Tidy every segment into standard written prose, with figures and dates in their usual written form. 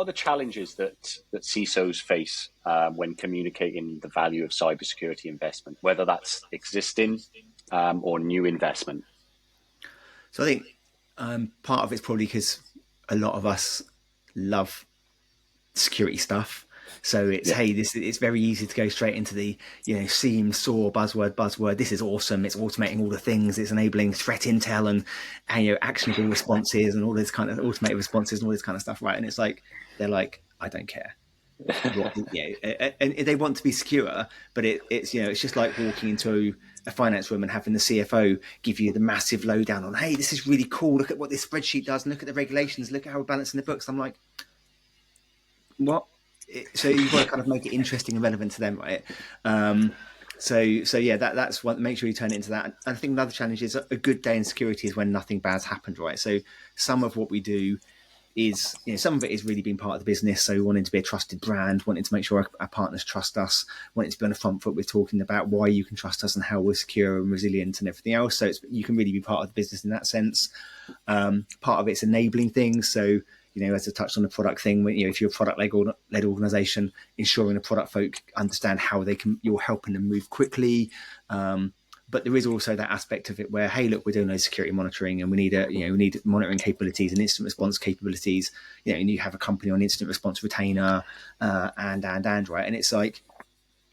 the challenges that CISOs face when communicating the value of cybersecurity investment, whether that's existing or new investment? So I think part of it's probably because a lot of us love security stuff. So it's, Yeah. hey, it's very easy to go straight into the, SEAM, SOAR, buzzword. This is awesome. It's automating all the things. It's enabling threat intel and actionable responses and all this kind of automated responses and all this kind of stuff, right? And it's like, they're like, I don't care. And they want to be secure, but it's just like walking into a finance room and having the CFO give you the massive lowdown on, hey, this is really cool. Look at what this spreadsheet does, and look at the regulations. Look at how we're balancing the books. I'm like, what? So you've got to kind of make it interesting and relevant to them, right? So yeah, that's what. Make sure you turn it into that. And I think another challenge is a good day in security is when nothing bad's happened, right? So some of what we do is, some of it is really being part of the business. So wanting to be a trusted brand, wanting to make sure our partners trust us, wanting to be on the front foot with talking about why you can trust us and how we're secure and resilient and everything else. So you can really be part of the business in that sense. Part of it's enabling things. So, as I touched on the product thing, if you're a product-led organization, ensuring the product folk understand how you're helping them move quickly. But there is also that aspect of it where, hey, look, we're doing those security monitoring, and we need monitoring capabilities and incident response capabilities. And you have a company on incident response retainer, and right. And it's like,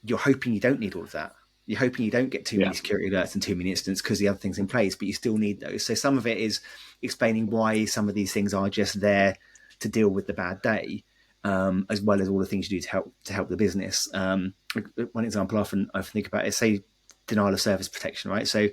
you're hoping you don't need all of that. You're hoping you don't get too many security alerts and too many incidents because the other things in place, but you still need those. So some of it is explaining why some of these things are just there to deal with the bad day, as well as all the things you do to help the business. One example I often think about is, say, denial of service protection, right? So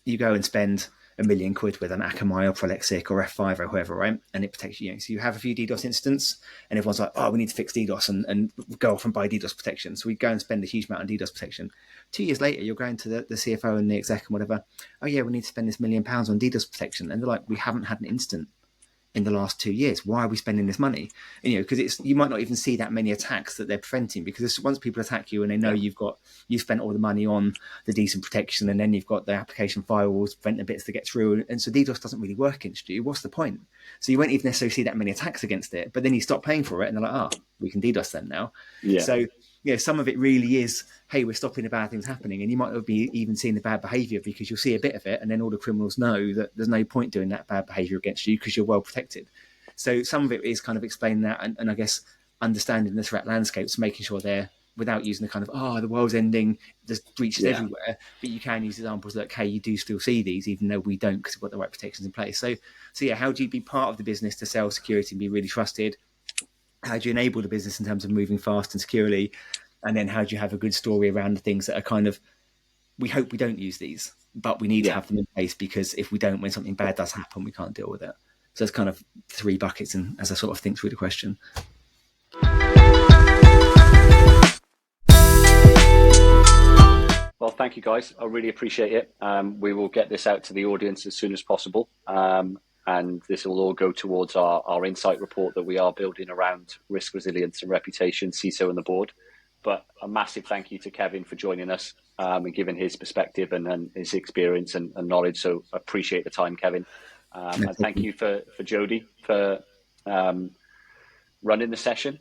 you go and spend £1 million with an Akamai or Prolexic or F5 or whoever, right? And it protects you. So you have a few DDoS incidents and everyone's like, oh, we need to fix DDoS and go off and buy DDoS protection. So we go and spend a huge amount on DDoS protection. 2 years later, you're going to the CFO and the exec and whatever. Oh yeah, we need to spend this £1 million on DDoS protection. And they're like, we haven't had an incident in the last 2 years. Why are we spending this money? And, because you might not even see that many attacks that they're preventing, because once people attack you and they know you've spent all the money on the decent protection, and then you've got the application firewalls to prevent the bits to get through, and so DDoS doesn't really work against you. What's the point? So you won't even necessarily see that many attacks against it, but then you stop paying for it and they're like, we can DDoS them now. So some of it really is, hey, we're stopping the bad things happening, and you might not be even seeing the bad behavior because you'll see a bit of it, and then all the criminals know that there's no point doing that bad behavior against you because you're well protected. So some of it is kind of explaining that, and I guess understanding the threat landscapes, making sure they're, without using the kind of, the world's ending, there's breaches everywhere, but you can use examples that, hey, you do still see these, even though we don't, because we've got the right protections in place. So yeah, how do you be part of the business to sell security and be really trusted? How do you enable the business in terms of moving fast and securely? And then how do you have a good story around the things that are kind of, we hope we don't use these, but we need to have them in place, because if we don't, when something bad does happen, we can't deal with it. So it's kind of 3 buckets, and as I sort of think through the question. Well, thank you, guys. I really appreciate it. We will get this out to the audience as soon as possible. And this will all go towards our insight report that we are building around risk resilience and reputation, CISO and the board. But a massive thank you to Kevin for joining us and giving his perspective and his experience and knowledge. So I appreciate the time, Kevin. And thank you for Jody for running the session.